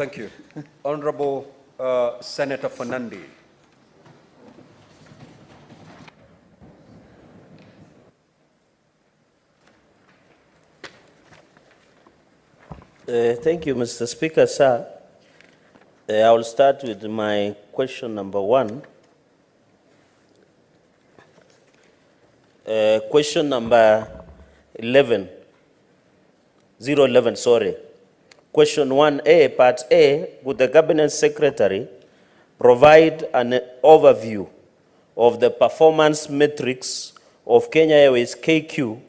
Thank you. Honorable Senator Fernandi. Thank you, Mr. Speaker, sir. I will start with my question number 1. Question number 011, sorry. Question 1A, Part A, would the Cabinet Secretary provide an overview of the performance metrics of Kenya Airways KQ,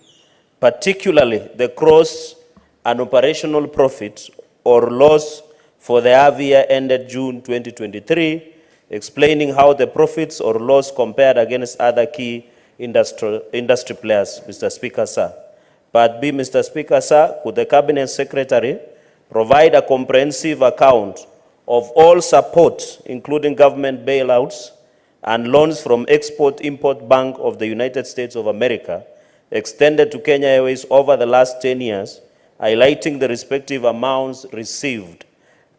particularly the gross and operational profit or loss for the half-year ended June 2023, explaining how the profits or loss compared against other key industry players, Mr. Speaker, sir. Part B, Mr. Speaker, sir, could the Cabinet Secretary provide a comprehensive account of all support, including government bailouts and loans from Export-Import Bank of the United States of America, extended to Kenya Airways over the last 10 years, highlighting the respective amounts received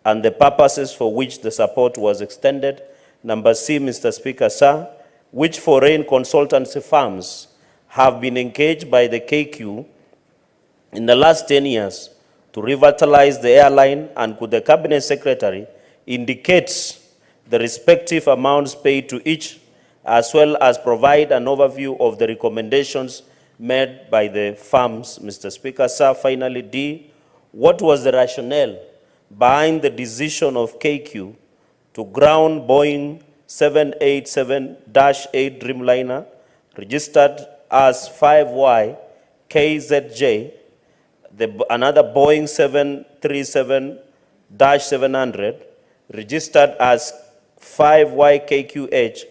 and the purposes for which the support was extended? Number C, Mr. Speaker, sir, which foreign consultancy firms have been engaged by the KQ in the last 10 years to revitalize the airline, and could the Cabinet Secretary indicate the respective amounts paid to each, as well as provide an overview of the recommendations made by the firms, Mr. Speaker, sir? Finally, D, what was the rationale behind the decision of KQ to ground Boeing 787-8 Dreamliner, registered as 5Y KZJ, another Boeing 737-700, registered as 5Y KQH,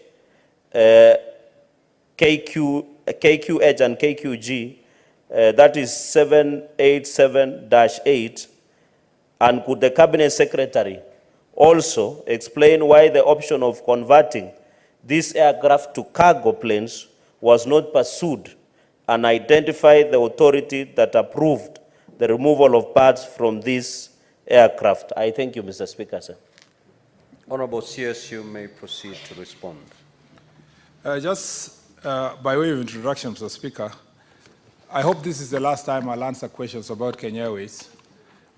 KQH and KQG, that is 787-8, and could the Cabinet Secretary also explain why the option of converting this aircraft to cargo planes was not pursued, and identify the authority that approved the removal of parts from this aircraft? I thank you, Mr. Speaker, sir. Honorable CS, you may proceed to respond. By way of introduction, Mr. Speaker, I hope this is the last time I'll answer questions about Kenya Airways,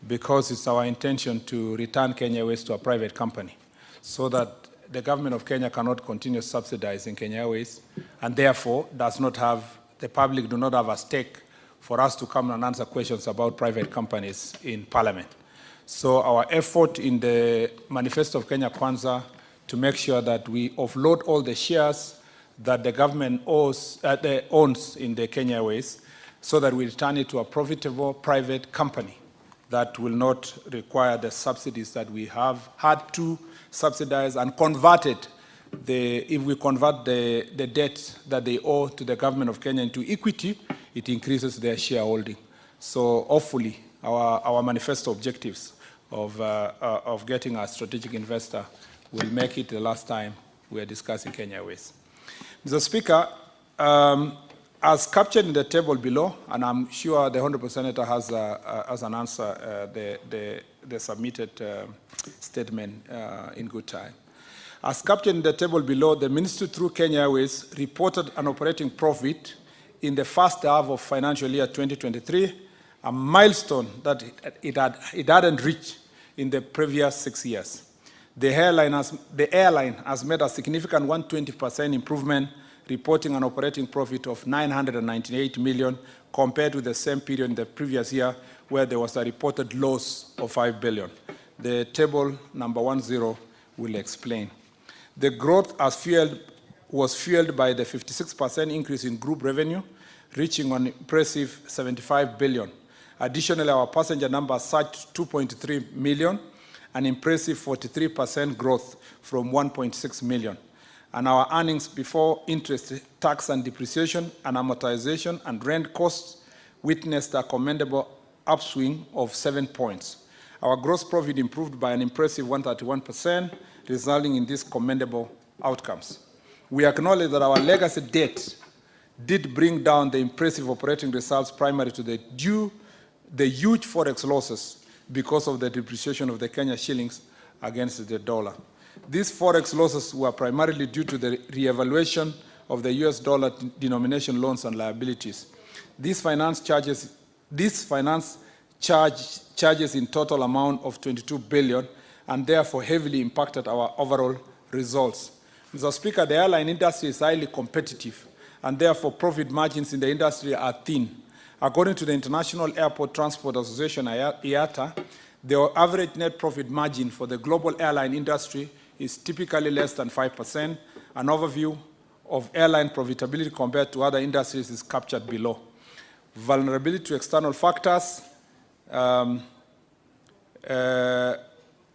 because it's our intention to return Kenya Airways to a private company so that the government of Kenya cannot continue subsidizing Kenya Airways, and therefore the public do not have a stake for us to come and answer questions about private companies in Parliament. So our effort in the Manifesto of Kenya Kwanza to make sure that we offload all the shares that the government owns in the Kenya Airways, so that we return it to a profitable private company that will not require the subsidies that we have had to subsidize, and converted if we convert the debt that they owe to the government of Kenya into equity, it increases their shareholding. So hopefully our manifesto objectives of getting a strategic investor will make it the last time we are discussing Kenya Airways. Mr. Speaker, as captured in the table below, and I'm sure the Honourable Senator has an answer, the submitted statement in good time. As captured in the table below, the Ministry through Kenya Airways reported an operating profit in the first half of financial year 2023, a milestone that it hadn't reached in the previous 6 years. The airline has made a significant 120% improvement, reporting an operating profit of 998 million compared to the same period in the previous year, where there was a reported loss of 5 billion. The table number 10 will explain. The growth was fueled by the 56% increase in group revenue, reaching an impressive 75 billion. Additionally, our passenger numbers surged 2.3 million, an impressive 43% growth from 1.6 million. And our earnings before interest, tax and depreciation and amortization and rent costs witnessed a commendable upswing of 7 points. Our gross profit improved by an impressive 131%, resulting in these commendable outcomes. We acknowledge that our legacy debt did bring down the impressive operating results, primarily to the huge forex losses because of the depreciation of the Kenya shillings against the dollar. These forex losses were primarily due to the re-evaluation of the US dollar denomination loans and liabilities. These finance charges in total amount of 22 billion and therefore heavily impacted our overall results. Mr. Speaker, the airline industry is highly competitive and therefore profit margins in the industry are thin. According to the International Airport Transport Association, IATA, the average net profit margin for the global airline industry is typically less than 5%. An overview of airline profitability compared to other industries is captured below. Vulnerability to external factors.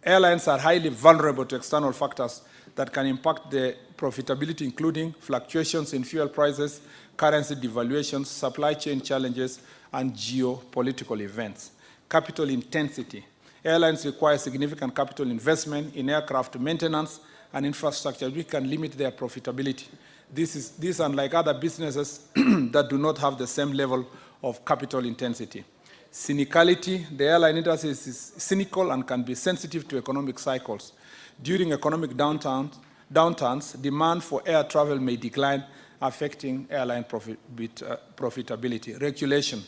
Airlines are highly vulnerable to external factors that can impact the profitability, including fluctuations in fuel prices, currency devaluations, supply chain challenges, and geopolitical events. Capital intensity. Airlines require significant capital investment in aircraft maintenance and infrastructure, which can limit their profitability. This is unlike other businesses that do not have the same level of capital intensity. Cynicality. The airline industry is cynical and can be sensitive to economic cycles. During economic downturns, demand for air travel may decline, affecting airline profitability. Regulation.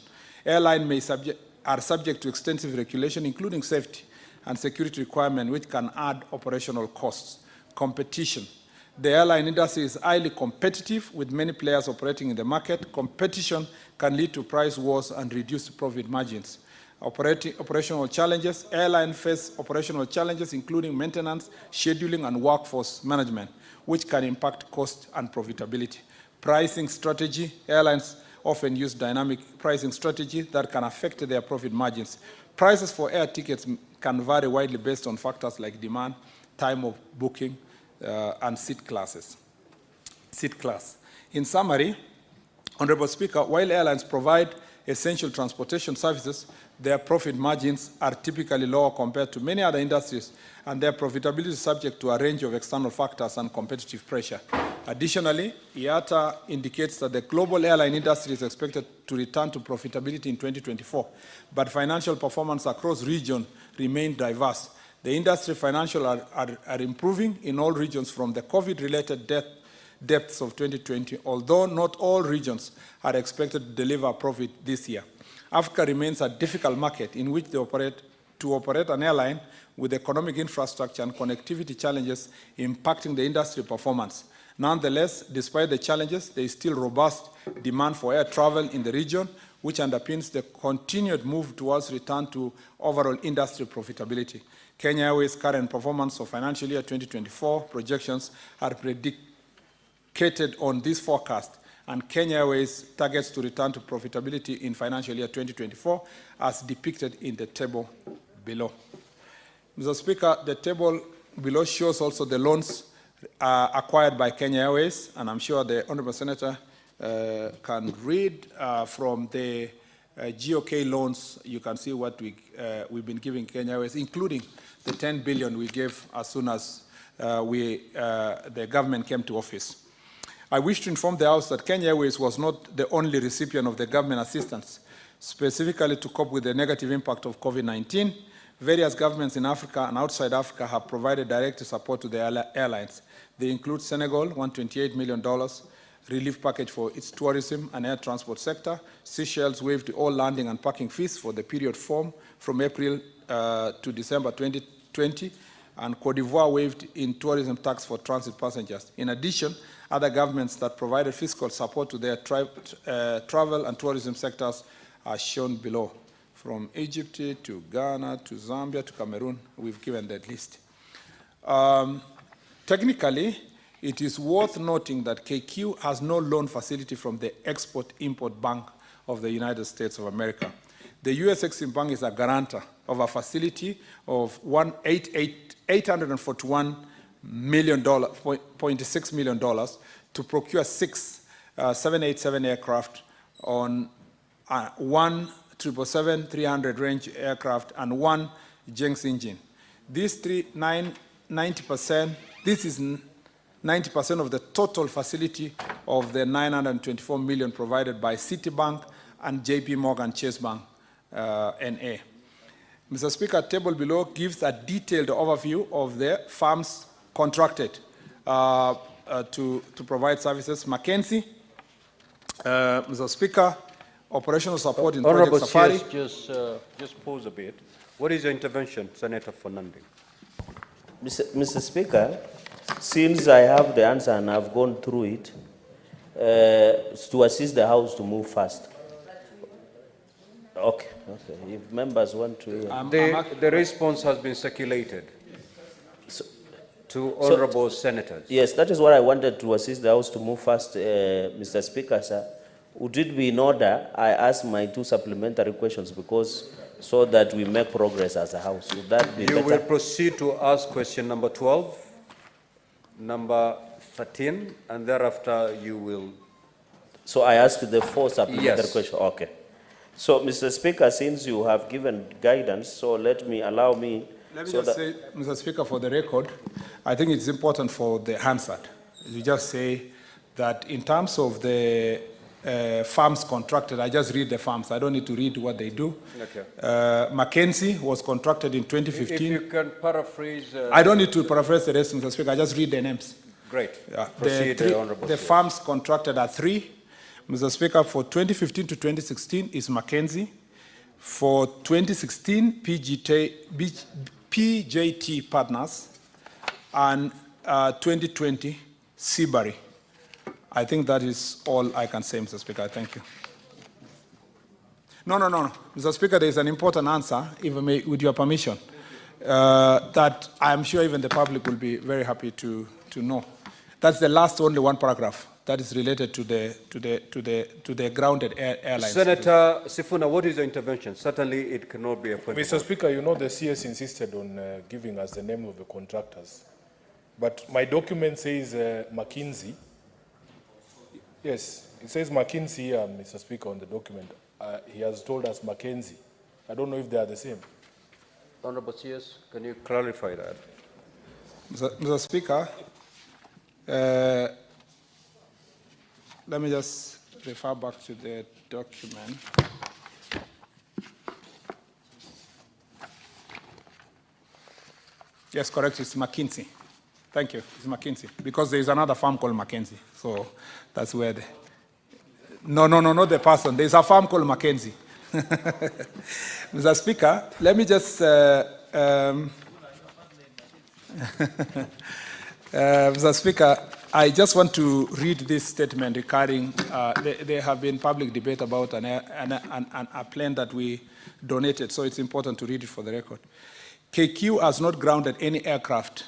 Airlines are subject to extensive regulation, including safety and security requirements, which can add operational costs. Competition. The airline industry is highly competitive with many players operating in the market. Competition can lead to price wars and reduced profit margins. Operational challenges. Airlines face operational challenges, including maintenance, scheduling, and workforce management, which can impact cost and profitability. Pricing strategy. Airlines often use dynamic pricing strategy that can affect their profit margins. Prices for air tickets can vary widely based on factors like demand, time of booking, and seat class. In summary, Honorable Speaker, while airlines provide essential transportation services, their profit margins are typically lower compared to many other industries, and their profitability is subject to a range of external factors and competitive pressure. Additionally, IATA indicates that the global airline industry is expected to return to profitability in 2024, but financial performance across regions remain diverse. The industry financials are improving in all regions from the COVID-related depths of 2020, although not all regions are expected to deliver a profit this year. Africa remains a difficult market in which to operate an airline with economic infrastructure and connectivity challenges impacting the industry performance. Nonetheless, despite the challenges, there is still robust demand for air travel in the region, which underpins the continued move towards return to overall industry profitability. Kenya Airways' current performance for financial year 2024 projections are predicated on this forecast, and Kenya Airways targets to return to profitability in financial year 2024 as depicted in the table below. Mr. Speaker, the table below shows also the loans acquired by Kenya Airways, and I'm sure the Honourable Senator can read from the GOK loans. You can see what we've been giving Kenya Airways, including the 10 billion we gave as soon as the government came to office. I wish to inform the House that Kenya Airways was not the only recipient of the government assistance, specifically to cope with the negative impact of COVID-19. Various governments in Africa and outside Africa have provided direct support to the airlines. They include Senegal, $128 million, relief package for its tourism and air transport sector. Seychelles waived all landing and parking fees for the period from April to December 2020, and Cote d'Ivoire waived in tourism tax for transit passengers. In addition, other governments that provided fiscal support to their travel and tourism sectors are shown below. From Egypt to Ghana to Zambia to Cameroon, we've given that list. Technically, it is worth noting that KQ has no loan facility from the Export-Import Bank of the United States of America. The U.S. Exim Bank is a guarantor of a facility of $841.6 million to procure 6 787 aircraft on one 777-300 range aircraft and one Jenks engine. This is 90% of the total facility of the 924 million provided by Citibank and JP Morgan Chase Bank, NA. Mr. Speaker, table below gives a detailed overview of the firms contracted to provide services. Mackenzie, Mr. Speaker, operational support in Honorable Project Safari. CS, just pause a bit. What is your intervention, Senator Fernandez? Mr. Speaker, since I have the answer and I've gone through it, to assist the House to move fast. Okay. If members want to... The response has been circulated to honorable senators. Yes, that is what I wanted to assist the House to move fast, Mr. Speaker, sir. Would it be in order I ask my 2 supplementary questions so that we make progress as a House? Would that be better? You will proceed to ask question number 12, number 13, and thereafter you will... So I ask the 4 supplementary questions? Okay. So, Mr. Speaker, since you have given guidance, so let me just say, Mr. Speaker, for the record, I think it's important for the Hansard. You just say that in terms of the farms contracted, I just read the farms. I don't need to read what they do. Okay. Mackenzie was contracted in 2015. If you can paraphrase... I don't need to paraphrase the rest, Mr. Speaker. I just read the names. Great. Proceed, the farms contracted are 3. Mr. Speaker, for 2015 to 2016 is Mackenzie. For 2016, PJT Partners. And 2020, Seabury. I think that is all I can say, Mr. Speaker. Thank you. No. Mr. Speaker, there is an important answer, if I may, with your permission, that I'm sure even the public will be very happy to know. That's the last only 1 paragraph that is related to the grounded airlines. Senator Sifuna, what is your intervention? Certainly, it cannot be a point. Mr. Speaker, you know the CS insisted on giving us the name of the contractors, but my document says McKinsey. Yes, it says McKinsey here, Mr. Speaker, on the document. He has told us Mackenzie. I don't know if they are the same. Honorable CS, can you clarify that? Mr. Speaker, let me just refer back to the document. Yes, correct, it's McKinsey. Thank you, it's McKinsey. Because there is another firm called McKinsey. So that's where the... No, not the person. There's a firm called McKinsey. Mr. Speaker, let me just... Mr. Speaker, I just want to read this statement regarding, there have been public debate about a plane that we donated, so it's important to read it for the record. KQ has not grounded any aircraft,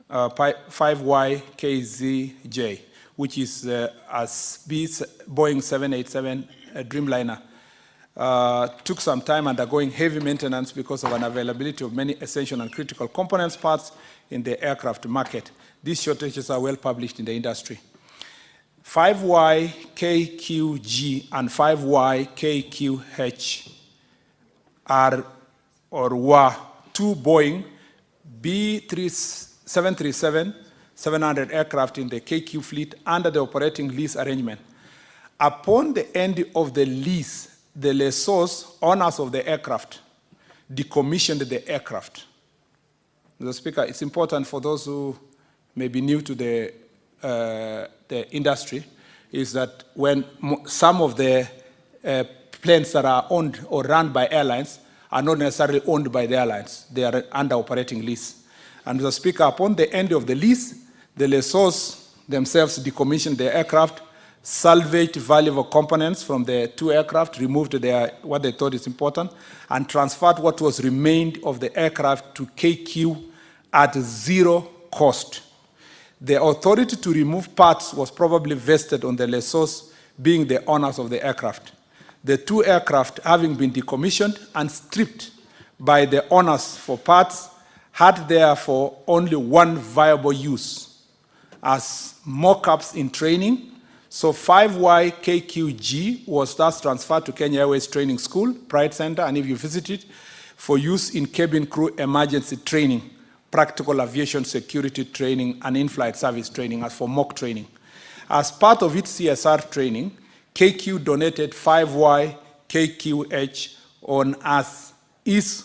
5YKZJ, which is as Boeing 787 Dreamliner. Took some time undergoing heavy maintenance because of unavailability of many essential and critical components parts in the aircraft market. These shortages are well published in the industry. 5YKQG and 5YKQH are or were 2 Boeing B737-700 aircraft in the KQ fleet under the operating lease arrangement. Upon the end of the lease, the lessors, owners of the aircraft, decommissioned the aircraft. Mr. Speaker, it's important for those who may be new to the industry, is that when some of the planes that are owned or run by airlines are not necessarily owned by the airlines. They are under operating lease. And Mr. Speaker, upon the end of the lease, the lessors themselves decommissioned the aircraft, salvaged valuable components from the 2 aircraft, removed what they thought is important, and transferred what was remained of the aircraft to KQ at 0 cost. The authority to remove parts was probably vested on the lessors being the owners of the aircraft. The 2 aircraft, having been decommissioned and stripped by the owners for parts, had therefore only one viable use as mock-ups in training. So 5YKQG was thus transferred to Kenya Airways Training School, Pride Center, and if you visit it, for use in cabin crew emergency training, practical aviation security training, and in-flight service training, as for mock training. As part of its CSR training, KQ donated 5YKQH on as is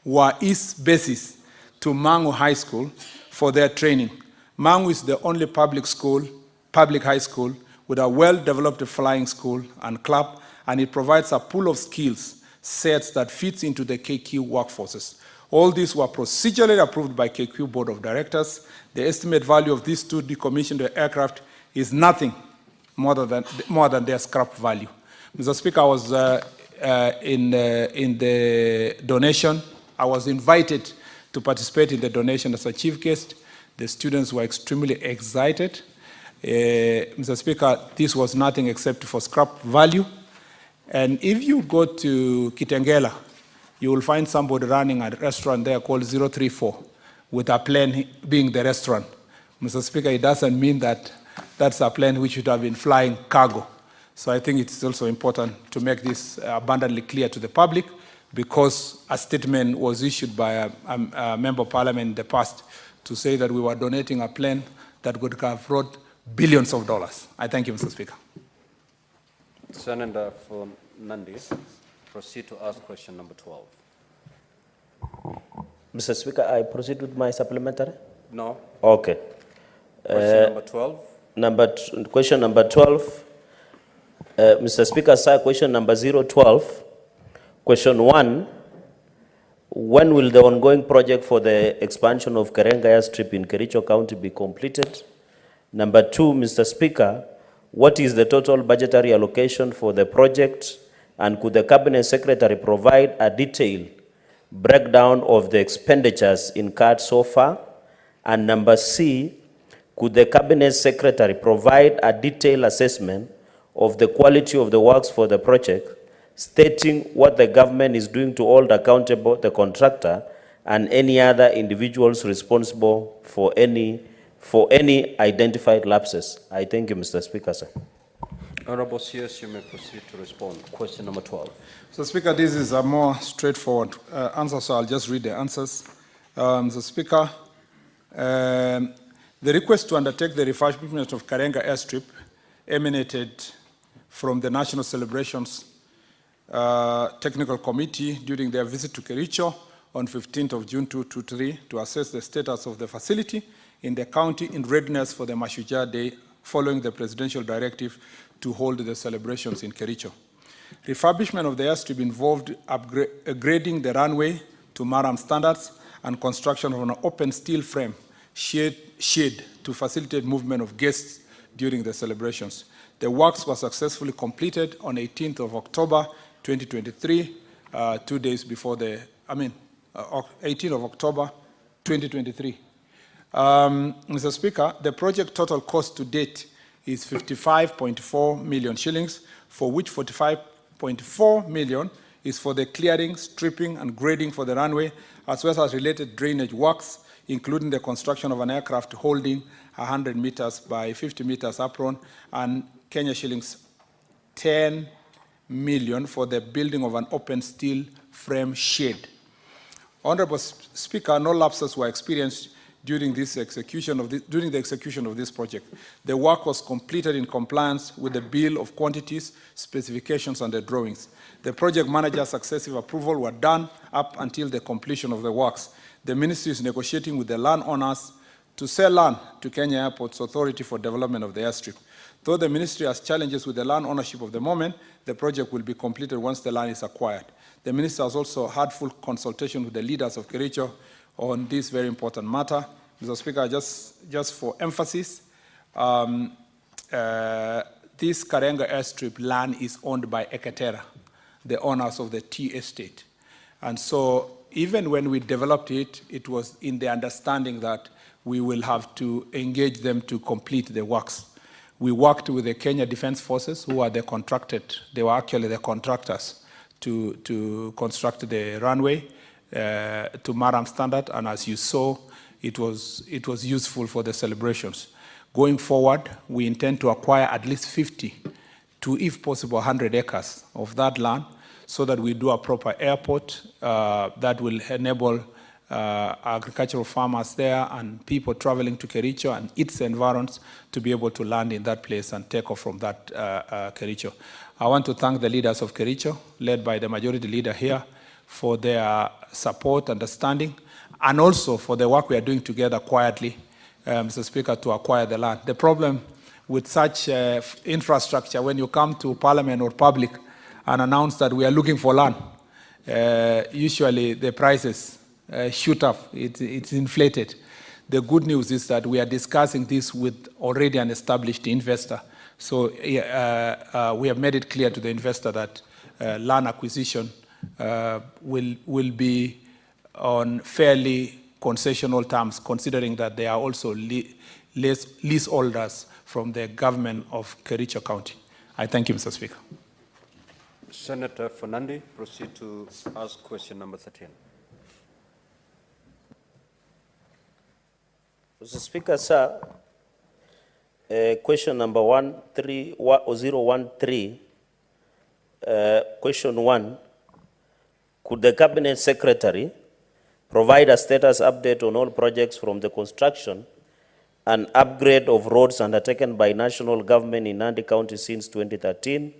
were east bases to Mangu High School for their training. Mangu is the only public high school with a well-developed flying school and club, and it provides a pool of skills sets that fits into the KQ workforces. All these were procedurally approved by KQ Board of Directors. The estimate value of these two decommissioned aircraft is nothing more than their scrap value. Mr. Speaker, I was in the donation. I was invited to participate in the donation as a chief guest. The students were extremely excited. Mr. Speaker, this was nothing except for scrap value. And if you go to Kitengela, you will find somebody running a restaurant there called 034, with a plane being the restaurant. Mr. Speaker, it doesn't mean that that's a plane which should have been flying cargo. So I think it's also important to make this abundantly clear to the public, because a statement was issued by a member of parliament in the past to say that we were donating a plane that would have brought billions of dollars. I thank you, Mr. Speaker. Senator for Nandi, proceed to ask question number 12. Mr. Speaker, I proceed with my supplementary? No. Okay. Question number 12. Question number 12. Mr. Speaker, sir, question number 012. Question 1. When will the ongoing project for the expansion of Cherargei airstrip in Kericho County be completed? Number 2, Mr. Speaker, what is the total budgetary allocation for the project, and could the Cabinet Secretary provide a detailed breakdown of the expenditures incurred so far? And number C, could the Cabinet Secretary provide a detailed assessment of the quality of the works for the project, stating what the government is doing to hold accountable the contractor and any other individuals responsible for any identified lapses? I thank you, Mr. Speaker, sir. Honorable CS, you may proceed to respond. Question number 12. So, Speaker, this is a more straightforward answer, so I'll just read the answers. Mr. Speaker, the request to undertake the refurbishment of Cherargei airstrip emanated from the National Celebrations Technical Committee during their visit to Kericho on 15th of June 2023 to assess the status of the facility in the county in readiness for the Mashujaa Day following the presidential directive to hold the celebrations in Kericho. Refurbishment of the airstrip involved upgrading the runway to Maram standards and construction of an open steel frame shade to facilitate movement of guests during the celebrations. The works were successfully completed on 18th of October 2023, 2 days before 18th of October 2023. Mr. Speaker, the project total cost to date is 55.4 million shillings, for which 45.4 million is for the clearing, stripping, and grading for the runway, as well as related drainage works, including the construction of an aircraft holding 100 meters by 50 meters apron, and Kenya shillings 10 million for the building of an open steel frame shade. Honorable Speaker, no lapses were experienced during the execution of this project. The work was completed in compliance with the bill of quantities, specifications, and the drawings. The project manager's successive approval were done up until the completion of the works. The ministry is negotiating with the landowners to sell land to Kenya Airports Authority for development of the airstrip. Though the ministry has challenges with the land ownership of the moment, the project will be completed once the land is acquired. The minister has also had full consultation with the leaders of Kericho on this very important matter. Mr. Speaker, just for emphasis, this Cherargei airstrip land is owned by Eketera, the owners of the tea estate. And so even when we developed it, it was in the understanding that we will have to engage them to complete the works. We worked with the Kenya Defense Forces, who are the contracted, they were actually the contractors to construct the runway to Maram standard, and as you saw, it was useful for the celebrations. Going forward, we intend to acquire at least 50 to, if possible, 100 acres of that land, so that we do a proper airport that will enable agricultural farmers there and people traveling to Kericho and its environs to be able to land in that place and take off from that Kericho. I want to thank the leaders of Kericho, led by the majority leader here, for their support, understanding, and also for the work we are doing together quietly, Mr. Speaker, to acquire the land. The problem with such infrastructure, when you come to Parliament or public and announce that we are looking for land, usually the prices shoot up. It's inflated. The good news is that we are discussing this with already an established investor. So we have made it clear to the investor that land acquisition will be on fairly concessional terms, considering that they are also leaseholders from the government of Kericho County. I thank you, Mr. Speaker. Senator Fernandi, proceed to ask question number 13. Mr. Speaker, sir, question number 013, question 1, could the Cabinet Secretary provide a status update on all projects from the construction and upgrade of roads undertaken by national government in Nandi County since 2013,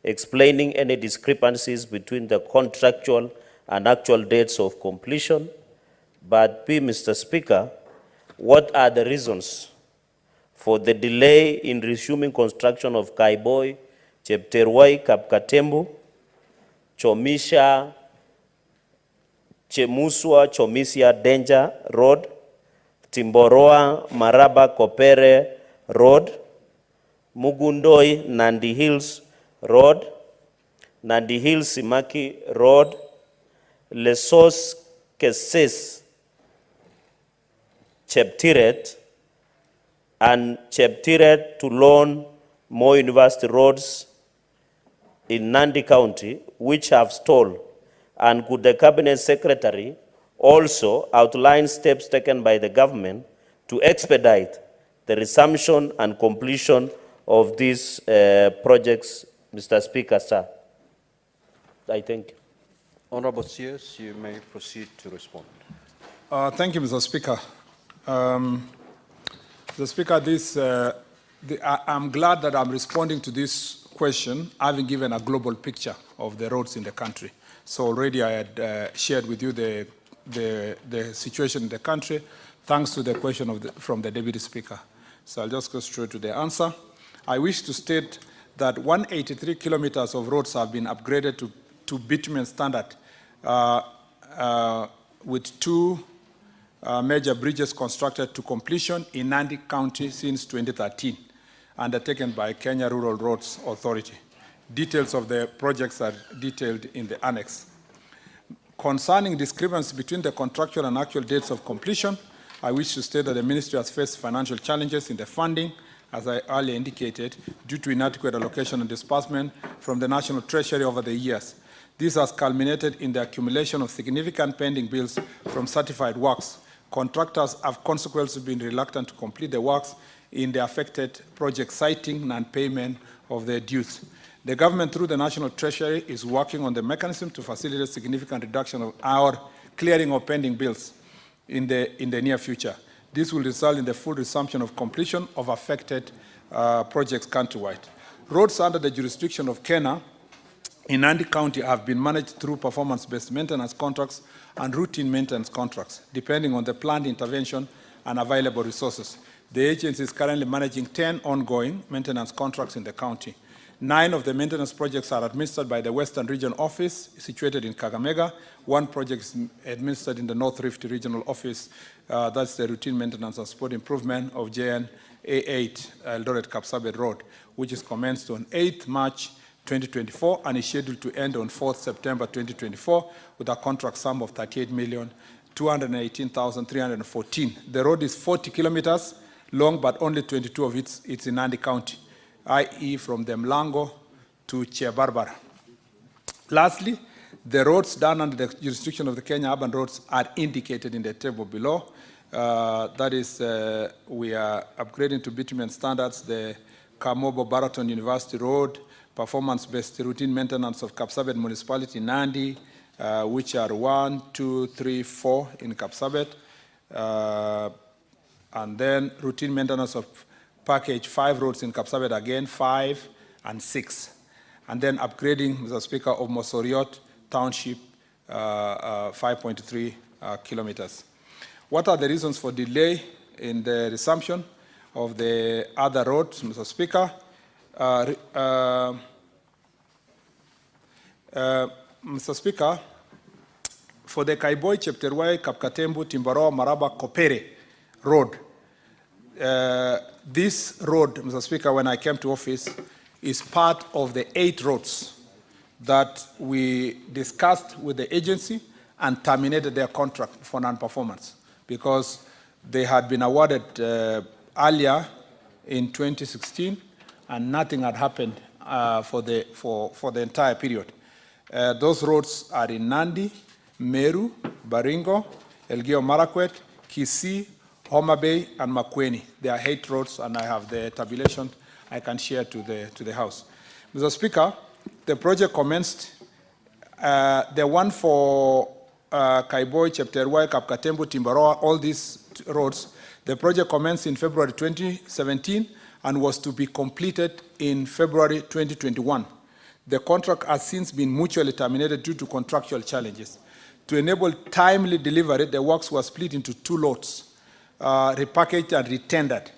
explaining any discrepancies between the contractual and actual dates of completion? But B, Mr. Speaker, what are the reasons for the delay in resuming construction of Kaiboi, Chepterwai, Kapkatembu, Chomisha, Chemuswa, Chomisia, Danger Road, Timboroa, Maraba, Kopere Road, Mugundoi, Nandi Hills Road, Nandi Hills, Simaki Road, Lesos, Keses, Cheptiret, and Cheptiret to Lone, Moi University roads in Nandi County, which have stalled? And could the Cabinet Secretary also outline steps taken by the government to expedite the resumption and completion of these projects, Mr. Speaker, sir? I thank you. Honorable CS, you may proceed to respond. Thank you, Mr. Speaker. Mr. Speaker, I'm glad that I'm responding to this question, having given a global picture of the roads in the country. So already I had shared with you the situation in the country, thanks to the question from the Deputy Speaker. So I'll just go straight to the answer. I wish to state that 183 kilometers of roads have been upgraded to bitumen standard, with 2 major bridges constructed to completion in Nandi County since 2013, undertaken by Kenya Rural Roads Authority. Details of the projects are detailed in the annex. Concerning discrepancy between the contractual and actual dates of completion, I wish to state that the ministry has faced financial challenges in the funding, as I earlier indicated, due to inadequate allocation and disbursement from the National Treasury over the years. This has culminated in the accumulation of significant pending bills from certified works. Contractors have consequently been reluctant to complete the works in the affected projects, citing non-payment of their dues. The government, through the National Treasury, is working on the mechanism to facilitate significant reduction of our clearing of pending bills in the near future. This will result in the full resumption of completion of affected projects countrywide. Roads under the jurisdiction of Kenya in Nandi County have been managed through performance-based maintenance contracts and routine maintenance contracts, depending on the planned intervention and available resources. The agency is currently managing 10 ongoing maintenance contracts in the county. 9 of the maintenance projects are administered by the Western Region Office, situated in Kakamega. 1 project is administered in the North Rift Regional Office. That's the routine maintenance and support improvement of JN A8 Eldoret Kapsabet Road, which is commenced on 8th March 2024 and is scheduled to end on 4th September 2024 with a contract sum of 38,218,314. The road is 40 kilometers long, but only 22 of it's in Nandi County, i.e. from the Mlango to Barbara. Lastly, the roads done under the jurisdiction of the Kenya Urban Roads are indicated in the table below. That is, we are upgrading to bitumen standards the Kamobo Baraton University Road, performance-based routine maintenance of Kapsabet Municipality, Nandi, which are 1, 2, 3, 4 in Kapsabet, and then routine maintenance of package 5 roads in Kapsabet again, 5 and 6. And then upgrading, Mr. Speaker, of Mosoriot Township 5.3 kilometers. What are the reasons for delay in the resumption of the other roads, Mr. Speaker? Mr. Speaker, for the Kaiboi, Chepterwai, Kapkatembu, Timboroa, Maraba, Kopere road, this road, Mr. Speaker, when I came to office, is part of the 8 roads that we discussed with the agency and terminated their contract for non-performance because they had been awarded earlier in 2016 and nothing had happened for the entire period. Those roads are in Nandi, Meru, Baringo, Elgeyo Marakwet, Kisii, Homa Bay, and Makwiny. There are 8 roads, and I have the tabulation I can share to the House. Mr. Speaker, the project commenced, the one for Kaiboi, Chepterwai, Kapkatembu, Timboroa, all these roads, the project commenced in February 2017 and was to be completed in February 2021. The contract has since been mutually terminated due to contractual challenges. To enable timely delivery, the works were split into 2 lots, repackaged and retendered.